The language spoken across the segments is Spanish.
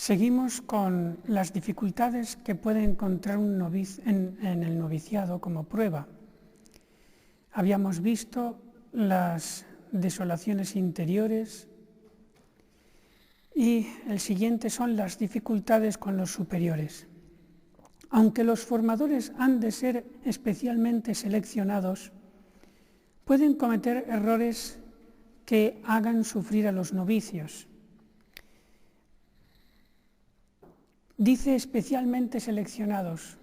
Seguimos con las dificultades que puede encontrar un en el noviciado como prueba. Habíamos visto las desolaciones interiores y el siguiente son las dificultades con los superiores. Aunque los formadores han de ser especialmente seleccionados, pueden cometer errores que hagan sufrir a los novicios. Dice especialmente seleccionados.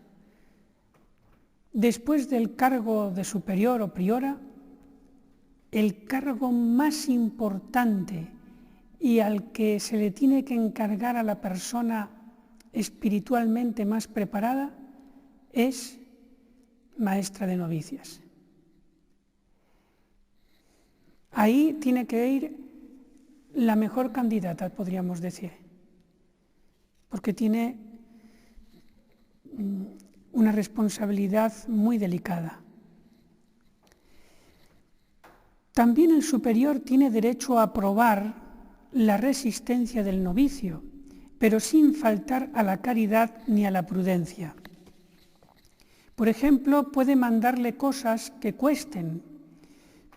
Después del cargo de superior o priora, el cargo más importante y al que se le tiene que encargar a la persona espiritualmente más preparada es maestra de novicias. Ahí tiene que ir la mejor candidata, podríamos decir, porque tiene una responsabilidad muy delicada. También el superior tiene derecho a probar la resistencia del novicio, pero sin faltar a la caridad ni a la prudencia. Por ejemplo, puede mandarle cosas que cuesten,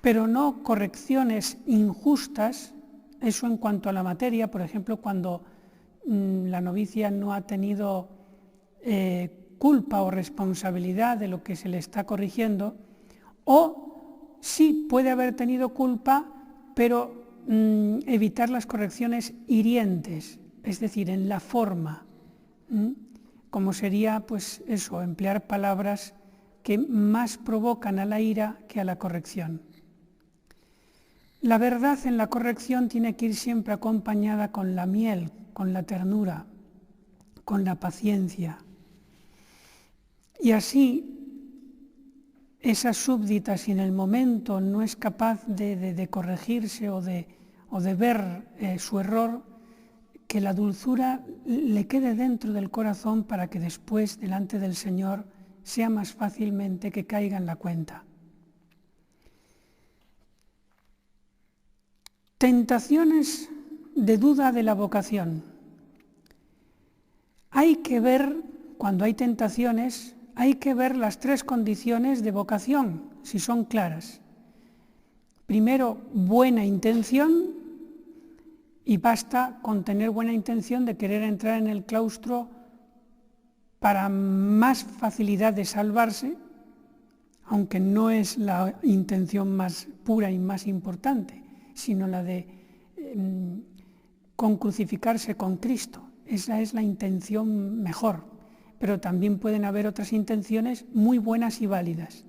pero no correcciones injustas, eso en cuanto a la materia, por ejemplo, cuando la novicia no ha tenido culpa o responsabilidad de lo que se le está corrigiendo, o sí puede haber tenido culpa, pero evitar las correcciones hirientes, es decir, en la forma, como sería pues eso, emplear palabras que más provocan a la ira que a la corrección. La verdad en la corrección tiene que ir siempre acompañada con la miel, con la ternura, con la paciencia. Y así, esa súbdita, si en el momento no es capaz de corregirse o de ver su error, que la dulzura le quede dentro del corazón para que después, delante del Señor, sea más fácilmente que caiga en la cuenta. Tentaciones de duda de la vocación. Hay que ver, cuando hay tentaciones, hay que ver las tres condiciones de vocación, si son claras. Primero, buena intención, y basta con tener buena intención de querer entrar en el claustro para más facilidad de salvarse, aunque no es la intención más pura y más importante, sino la de concrucificarse con Cristo. Esa es la intención mejor, pero también pueden haber otras intenciones muy buenas y válidas.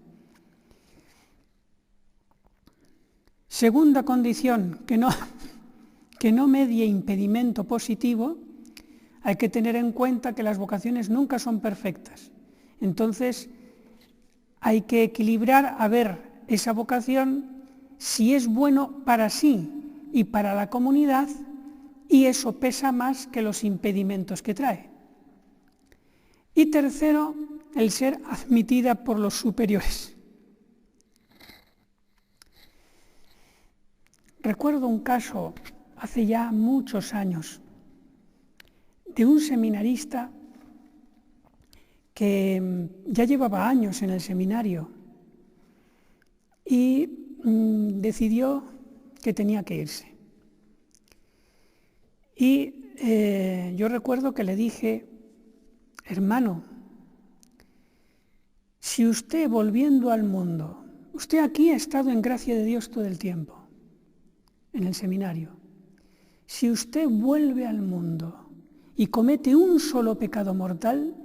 Segunda condición, que no medie impedimento positivo. Hay que tener en cuenta que las vocaciones nunca son perfectas. Entonces, hay que equilibrar a ver esa vocación si es bueno para sí y para la comunidad, y eso pesa más que los impedimentos que trae. Y tercero, el ser admitida por los superiores. Recuerdo un caso hace ya muchos años de un seminarista que ya llevaba años en el seminario y decidió que tenía que irse. Y yo recuerdo que le dije: hermano, si usted volviendo al mundo, usted aquí ha estado en gracia de Dios todo el tiempo, en el seminario, si usted vuelve al mundo y comete un solo pecado mortal,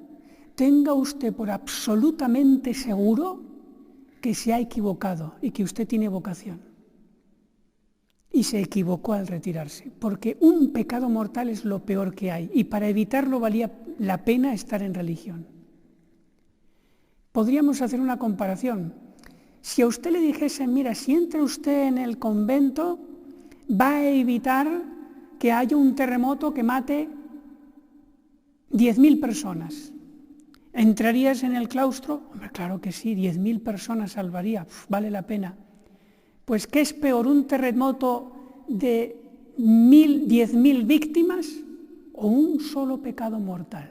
tenga usted por absolutamente seguro que se ha equivocado y que usted tiene vocación. Y se equivocó al retirarse, porque un pecado mortal es lo peor que hay, y para evitarlo valía la pena estar en religión. Podríamos hacer una comparación. Si a usted le dijesen: mira, si entra usted en el convento, va a evitar que haya un terremoto que mate 10.000 personas. ¿Entrarías en el claustro? Hombre, claro que sí, 10.000 personas salvaría, vale la pena. Pues, ¿qué es peor, un terremoto de 10.000 víctimas o un solo pecado mortal.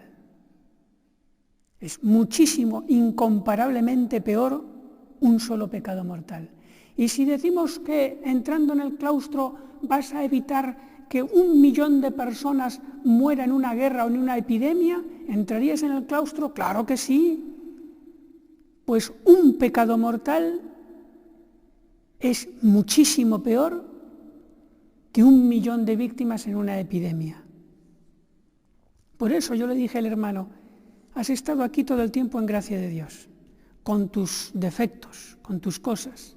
Es muchísimo, incomparablemente peor un solo pecado mortal. Y si decimos que entrando en el claustro vas a evitar que 1 millón de personas mueran en una guerra o en una epidemia, ¿entrarías en el claustro? Claro que sí. Pues un pecado mortal es muchísimo peor que 1 millón de víctimas en una epidemia. Por eso yo le dije al hermano, has estado aquí todo el tiempo en gracia de Dios, con tus defectos, con tus cosas.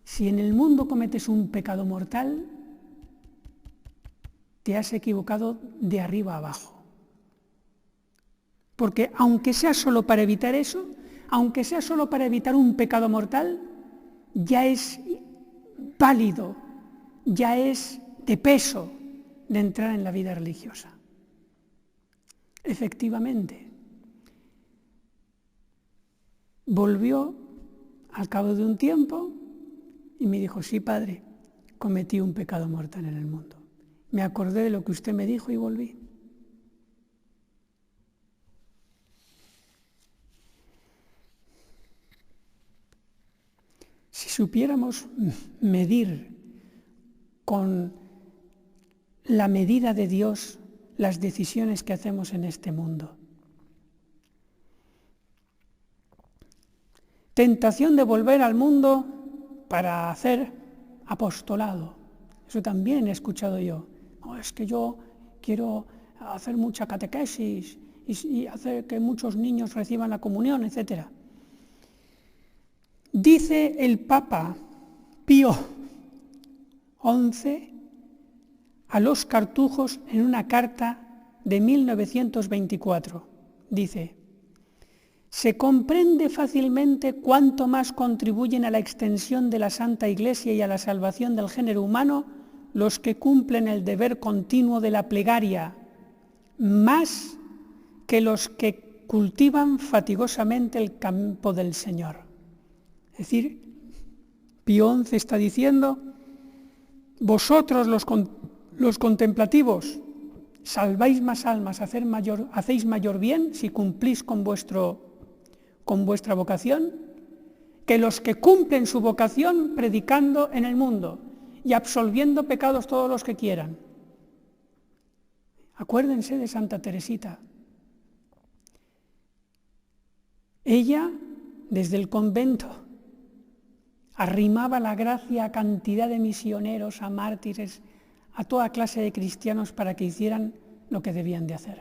Si en el mundo cometes un pecado mortal, te has equivocado de arriba a abajo. Porque aunque sea solo para evitar eso, aunque sea solo para evitar un pecado mortal, ya es válido, ya es de peso de entrar en la vida religiosa. Efectivamente, volvió al cabo de un tiempo y me dijo, sí, padre, cometí un pecado mortal en el mundo. Me acordé de lo que usted me dijo y volví. Si supiéramos medir con la medida de Dios las decisiones que hacemos en este mundo. Tentación de volver al mundo para hacer apostolado. Eso también he escuchado yo. No, es que yo quiero hacer mucha catequesis y hacer que muchos niños reciban la comunión, etc. Dice el Papa Pío XI a los cartujos en una carta de 1924. Dice, se comprende fácilmente cuánto más contribuyen a la extensión de la Santa Iglesia y a la salvación del género humano los que cumplen el deber continuo de la plegaria, más que los que cultivan fatigosamente el campo del Señor. Es decir, Pío XI está diciendo, vosotros los contemplativos salváis más almas, hacéis mayor bien si cumplís con vuestra vocación, que los que cumplen su vocación predicando en el mundo y absolviendo pecados todos los que quieran. Acuérdense de Santa Teresita. Ella, desde el convento, arrimaba la gracia a cantidad de misioneros, a mártires, a toda clase de cristianos para que hicieran lo que debían de hacer.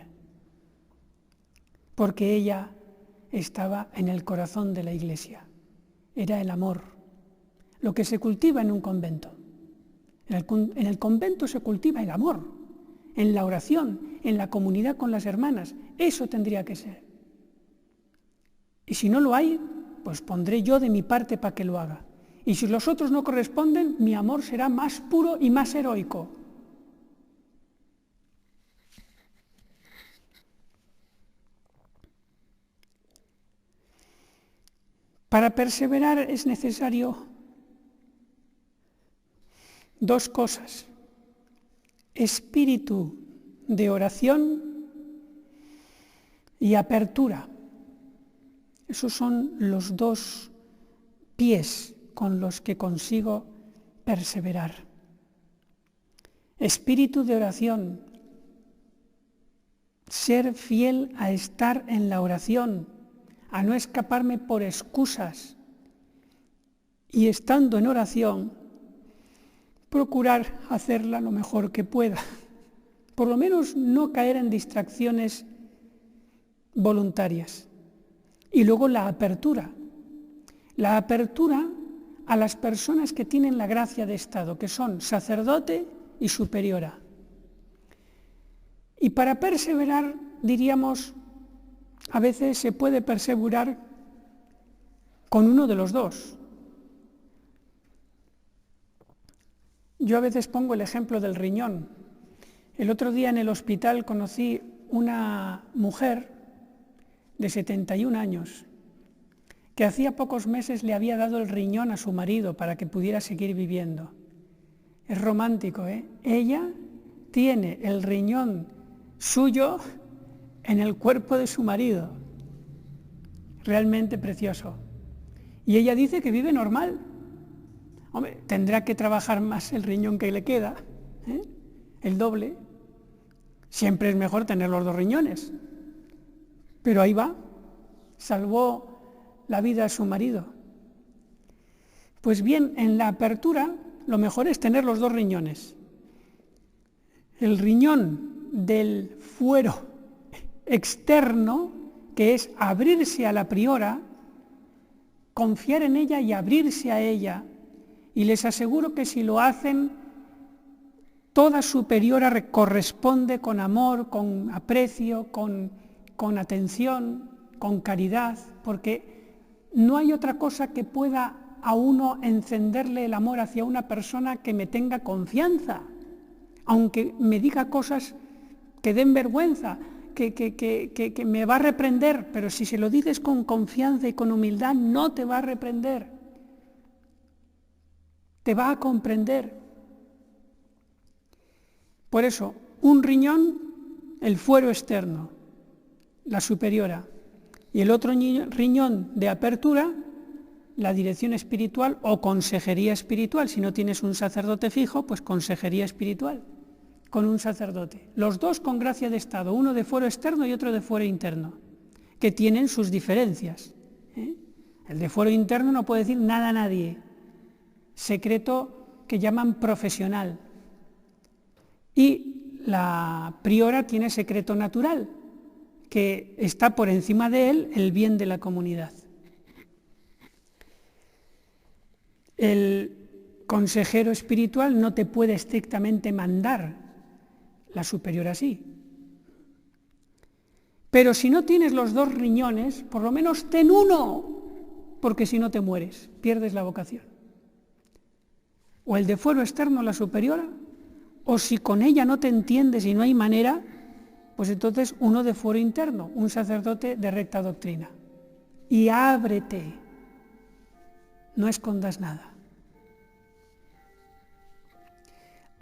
Porque ella estaba en el corazón de la Iglesia. Era el amor, lo que se cultiva en un convento. En el convento se cultiva el amor, en la oración, en la comunidad con las hermanas. Eso tendría que ser. Y si no lo hay, pues pondré yo de mi parte para que lo haga. Y si los otros no corresponden, mi amor será más puro y más heroico. Para perseverar es necesario 2 cosas: espíritu de oración y apertura. Esos son los 2 pies con los que consigo perseverar. Espíritu de oración, ser fiel a estar en la oración, a no escaparme por excusas, y estando en oración, procurar hacerla lo mejor que pueda. Por lo menos no caer en distracciones voluntarias. Y luego la apertura a las personas que tienen la gracia de estado, que son sacerdote y superiora. Y para perseverar, diríamos, a veces se puede perseverar con uno de los 2. Yo a veces pongo el ejemplo del riñón. El otro día en el hospital conocí una mujer de 71 años que hacía pocos meses le había dado el riñón a su marido para que pudiera seguir viviendo. Es romántico, ¿eh? Ella tiene el riñón suyo en el cuerpo de su marido. Realmente precioso. Y ella dice que vive normal. Hombre, tendrá que trabajar más el riñón que le queda, el doble. Siempre es mejor tener los 2 riñones. Pero ahí va, salvó la vida a su marido. Pues bien, en la apertura lo mejor es tener los 2 riñones. El riñón del fuero externo, que es abrirse a la priora, confiar en ella y abrirse a ella. Y les aseguro que si lo hacen, toda su priora corresponde con amor, con aprecio, con atención, con caridad, porque no hay otra cosa que pueda a uno encenderle el amor hacia una persona que me tenga confianza, aunque me diga cosas que den vergüenza, que me va a reprender, pero si se lo dices con confianza y con humildad, no te va a reprender, te va a comprender. Por eso, un riñón, el fuero externo, la superiora, y el otro riñón de apertura, la dirección espiritual o consejería espiritual. Si no tienes un sacerdote fijo, pues consejería espiritual con un sacerdote. Los 2 con gracia de estado, uno de fuero externo y otro de fuero interno, que tienen sus diferencias. El de fuero interno no puede decir nada a nadie, secreto que llaman profesional. Y la priora tiene secreto natural, que está por encima de él el bien de la comunidad. El consejero espiritual no te puede estrictamente mandar, la superiora sí. Pero si no tienes los 2 riñones, por lo menos ten uno, porque si no te mueres, pierdes la vocación. O el de fuero externo, la superiora, o si con ella no te entiendes y no hay manera, pues entonces uno de fuero interno, un sacerdote de recta doctrina. Y ábrete, no escondas nada.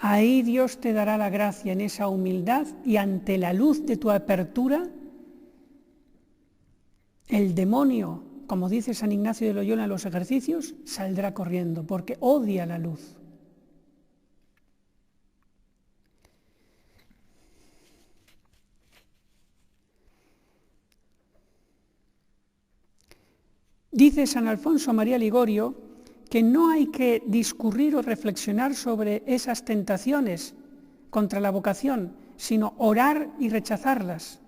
Ahí Dios te dará la gracia en esa humildad y ante la luz de tu apertura, el demonio, como dice San Ignacio de Loyola en los ejercicios, saldrá corriendo porque odia la luz. Dice San Alfonso María Ligorio que no hay que discurrir o reflexionar sobre esas tentaciones contra la vocación, sino orar y rechazarlas,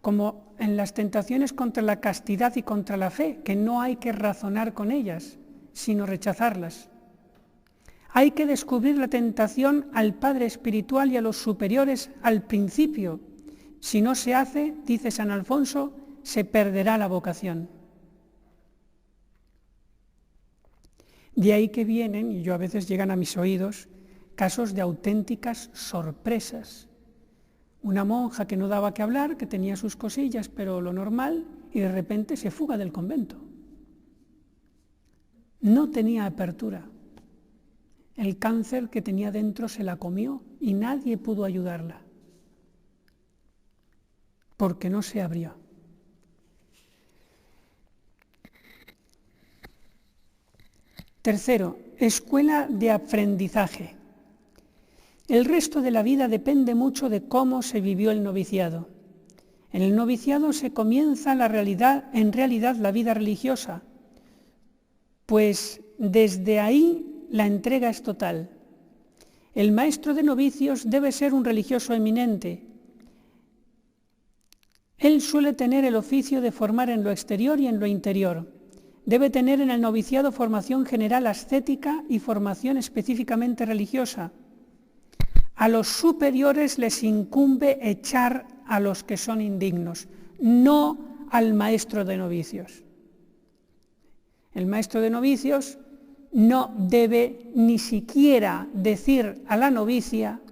como en las tentaciones contra la castidad y contra la fe, que no hay que razonar con ellas, sino rechazarlas. Hay que descubrir la tentación al Padre espiritual y a los superiores al principio. Si no se hace, dice San Alfonso, se perderá la vocación. De ahí que vienen, y yo a veces llegan a mis oídos, casos de auténticas sorpresas. Una monja que no daba que hablar, que tenía sus cosillas, pero lo normal, y de repente se fuga del convento. No tenía apertura. El cáncer que tenía dentro se la comió y nadie pudo ayudarla, porque no se abrió. Tercero, escuela de aprendizaje. El resto de la vida depende mucho de cómo se vivió el noviciado. En el noviciado se comienza en realidad la vida religiosa, pues desde ahí la entrega es total. El maestro de novicios debe ser un religioso eminente. Él suele tener el oficio de formar en lo exterior y en lo interior. Debe tener en el noviciado formación general ascética y formación específicamente religiosa. A los superiores les incumbe echar a los que son indignos, no al maestro de novicios. El maestro de novicios no debe ni siquiera decir a la novicia: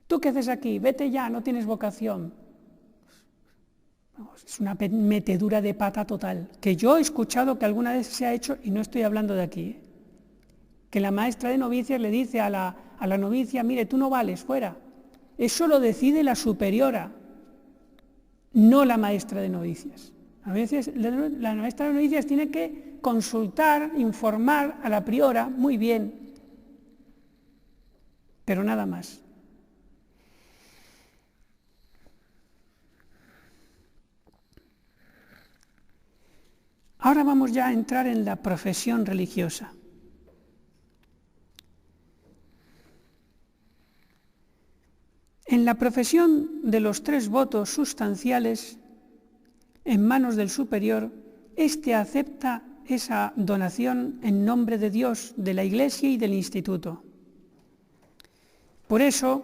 ¿tú qué haces aquí? Vete ya, no tienes vocación. Es una metedura de pata total, que yo he escuchado que alguna vez se ha hecho, y no estoy hablando de aquí, que la maestra de novicias le dice a la novicia: mire, tú no vales, fuera. Eso lo decide la superiora, no la maestra de novicias. A veces la maestra de novicias tiene que consultar, informar a la priora, muy bien, pero nada más. Ahora vamos ya a entrar en la profesión religiosa. En la profesión de los 3 votos sustanciales en manos del superior, éste acepta esa donación en nombre de Dios, de la Iglesia y del instituto. Por eso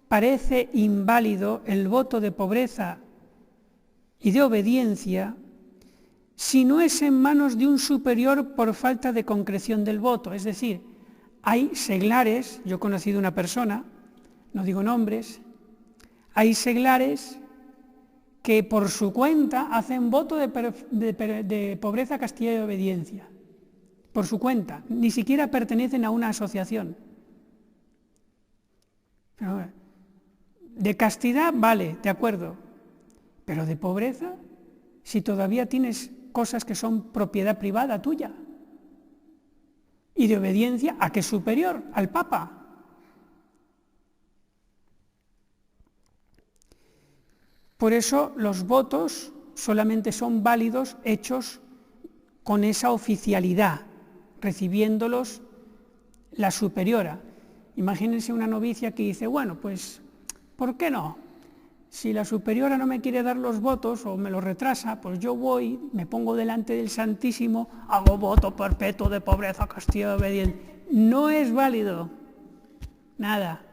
parece inválido el voto de pobreza y de obediencia si no es en manos de un superior por falta de concreción del voto. Es decir, hay seglares, yo he conocido una persona, no digo nombres, hay seglares que por su cuenta hacen voto de pobreza, castidad y obediencia, por su cuenta, ni siquiera pertenecen a una asociación. Pero, de castidad, vale, de acuerdo, pero de pobreza, si todavía tienes cosas que son propiedad privada tuya, y de obediencia, ¿a qué superior? Al Papa. Por eso los votos solamente son válidos hechos con esa oficialidad, recibiéndolos la superiora. Imagínense una novicia que dice, bueno, pues, ¿por qué no? Si la superiora no me quiere dar los votos o me los retrasa, pues yo voy, me pongo delante del Santísimo, hago voto perpetuo de pobreza, castidad y obediencia. No es válido, nada.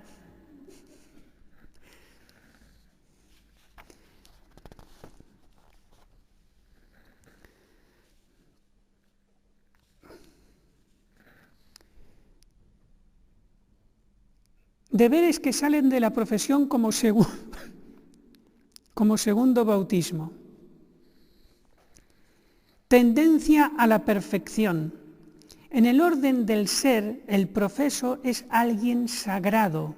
Deberes que salen de la profesión como segundo bautismo. Tendencia a la perfección. En el orden del ser, el profeso es alguien sagrado.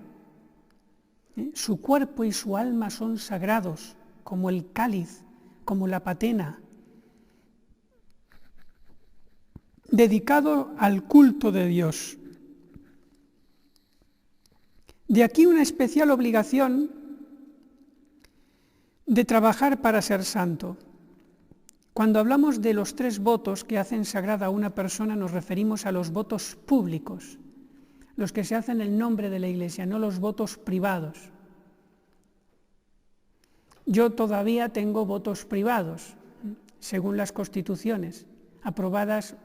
Su cuerpo y su alma son sagrados, como el cáliz, como la patena, dedicado al culto de Dios. De aquí una especial obligación de trabajar para ser santo. Cuando hablamos de los 3 votos que hacen sagrada a una persona, nos referimos a los votos públicos, los que se hacen en nombre de la Iglesia, no los votos privados. Yo todavía tengo votos privados, según las constituciones, aprobadas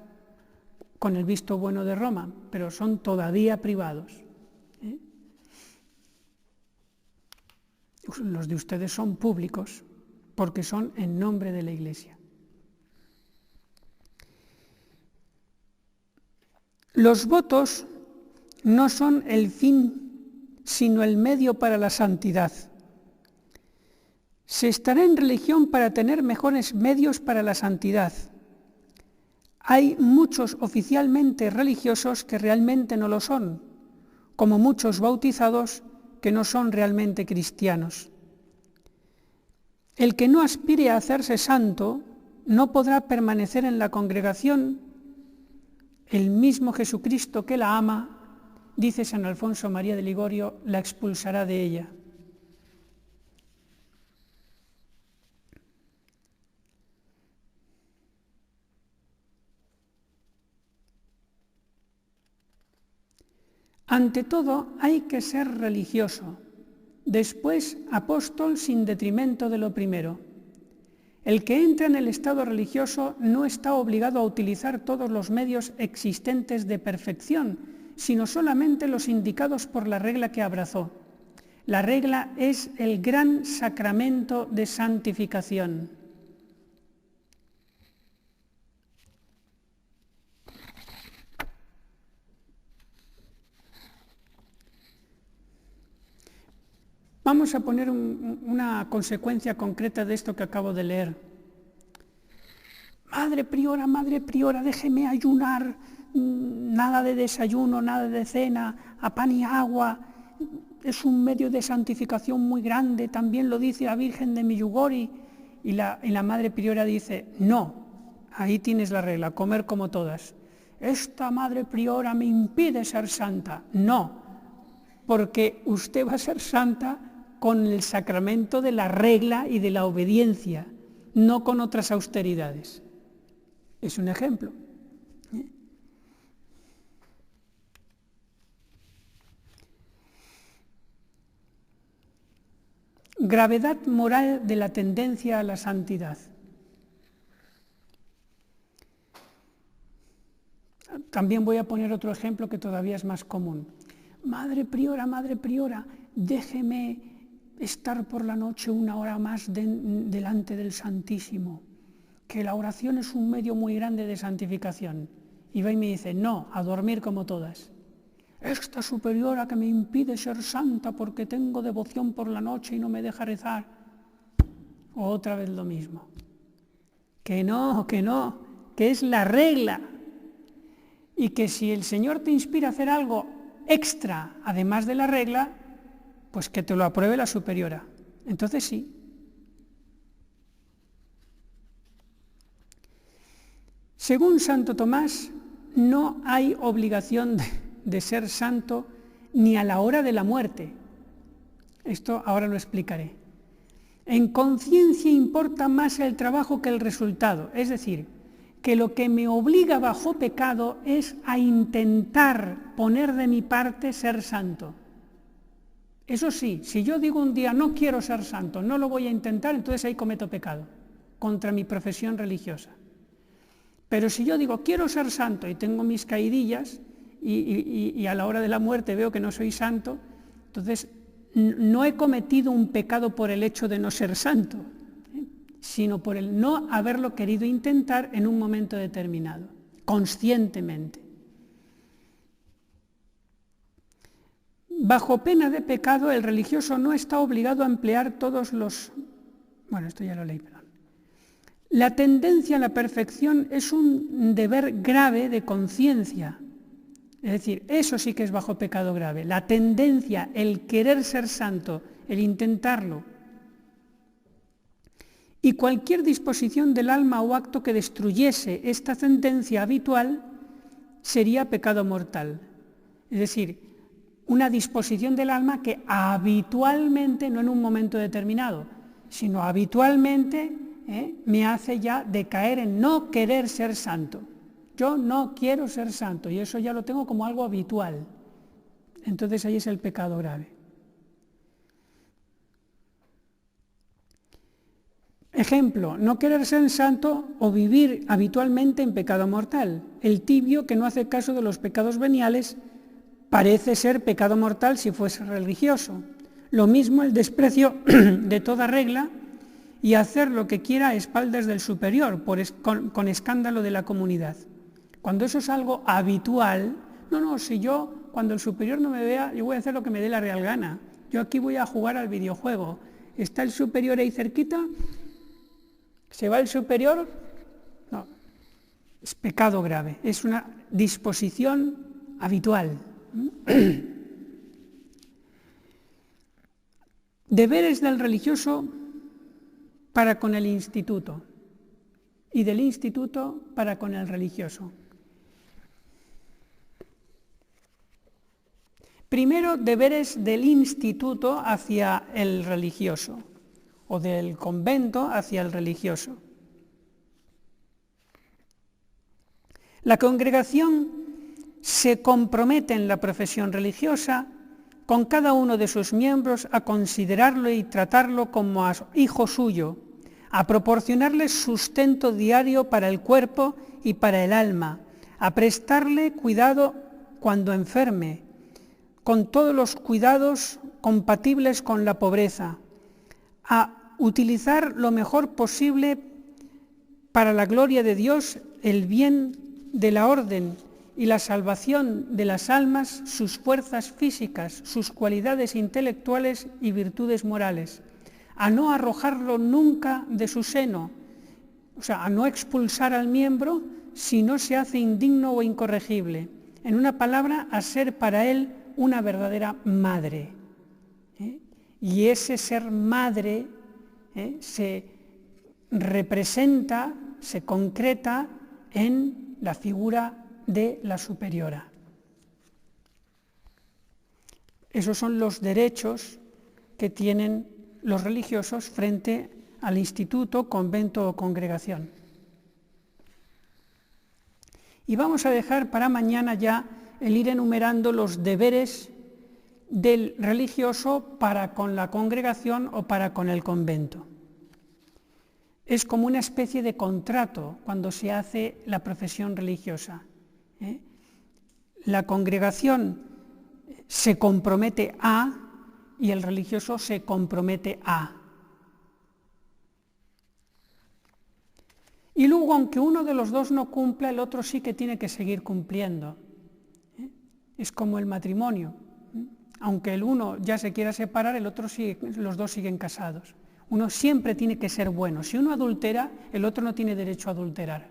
con el visto bueno de Roma, pero son todavía privados. Los de ustedes son públicos, porque son en nombre de la Iglesia. Los votos no son el fin, sino el medio para la santidad. Se estará en religión para tener mejores medios para la santidad. Hay muchos oficialmente religiosos que realmente no lo son, como muchos bautizados que no son realmente cristianos. El que no aspire a hacerse santo no podrá permanecer en la congregación. El mismo Jesucristo que la ama, dice San Alfonso María de Ligorio, la expulsará de ella. Ante todo, hay que ser religioso, después apóstol sin detrimento de lo primero. El que entra en el estado religioso no está obligado a utilizar todos los medios existentes de perfección, sino solamente los indicados por la regla que abrazó. La regla es el gran sacramento de santificación. Vamos a poner una consecuencia concreta de esto que acabo de leer. Madre priora, déjeme ayunar, nada de desayuno, nada de cena, a pan y agua. es un medio de santificación muy grande, también lo dice la Virgen de Medjugorje, y la Madre Priora dice, no, ahí tienes la regla, comer como todas. Esta Madre Priora me impide ser santa. No, porque usted va a ser santa con el sacramento de la regla y de la obediencia, no con otras austeridades. Es un ejemplo. Gravedad moral de la tendencia a la santidad. También voy a poner otro ejemplo que todavía es más común. Madre Priora, déjeme estar por la noche 1 hora más delante del Santísimo, que la oración es un medio muy grande de santificación. Y va y me dice, no, a dormir como todas. Esta superiora que me impide ser santa porque tengo devoción por la noche y no me deja rezar. Otra vez lo mismo. Que no, que es la regla. Y que si el Señor te inspira a hacer algo extra, además de la regla, pues que te lo apruebe la superiora. Entonces sí. Según Santo Tomás, no hay obligación de ser santo ni a la hora de la muerte. Esto ahora lo explicaré. En conciencia importa más el trabajo que el resultado, es decir, que lo que me obliga bajo pecado es a intentar poner de mi parte ser santo. Eso sí, si yo digo un día no quiero ser santo, no lo voy a intentar, entonces ahí cometo pecado contra mi profesión religiosa. Pero si yo digo quiero ser santo y tengo mis caidillas y a la hora de la muerte veo que no soy santo, entonces no he cometido un pecado por el hecho de no ser santo, sino por el no haberlo querido intentar en un momento determinado, conscientemente. Bajo pena de pecado, el religioso no está obligado a emplear todos los... Bueno, esto ya lo leí, perdón. La tendencia a la perfección es un deber grave de conciencia. Es decir, eso sí que es bajo pecado grave. La tendencia, el querer ser santo, el intentarlo. Y cualquier disposición del alma o acto que destruyese esta tendencia habitual sería pecado mortal. Es decir, una disposición del alma que habitualmente, no en un momento determinado, sino habitualmente me hace ya decaer en no querer ser santo. Yo no quiero ser santo y eso ya lo tengo como algo habitual. Entonces ahí es el pecado grave. Ejemplo, no querer ser santo o vivir habitualmente en pecado mortal. El tibio que no hace caso de los pecados veniales parece ser pecado mortal si fuese religioso. Lo mismo el desprecio de toda regla y hacer lo que quiera a espaldas del superior, con escándalo de la comunidad. Cuando eso es algo habitual, si yo, cuando el superior no me vea, yo voy a hacer lo que me dé la real gana. Yo aquí voy a jugar al videojuego. Está el superior ahí cerquita, se va el superior, no, es pecado grave, es una disposición habitual. Deberes del religioso para con el instituto y del instituto para con el religioso. Primero, deberes del instituto hacia el religioso o del convento hacia el religioso. La congregación se compromete en la profesión religiosa con cada uno de sus miembros a considerarlo y tratarlo como a hijo suyo, a proporcionarle sustento diario para el cuerpo y para el alma, a prestarle cuidado cuando enferme, con todos los cuidados compatibles con la pobreza, a utilizar lo mejor posible para la gloria de Dios el bien de la orden y la salvación de las almas, sus fuerzas físicas, sus cualidades intelectuales y virtudes morales, a no arrojarlo nunca de su seno, a no expulsar al miembro si no se hace indigno o incorregible. En una palabra, a ser para él una verdadera madre. y ese ser madre se representa, se concreta en la figura de la superiora. Esos son los derechos que tienen los religiosos frente al instituto, convento o congregación. Y vamos a dejar para mañana ya el ir enumerando los deberes del religioso para con la congregación o para con el convento. Es como una especie de contrato cuando se hace la profesión religiosa. La congregación se compromete a y el religioso se compromete a. Y luego, aunque uno de los dos no cumpla, el otro sí que tiene que seguir cumpliendo. Es como el matrimonio. Aunque el uno ya se quiera separar, el otro sigue, los dos siguen casados. Uno siempre tiene que ser bueno. Si uno adultera, el otro no tiene derecho a adulterar.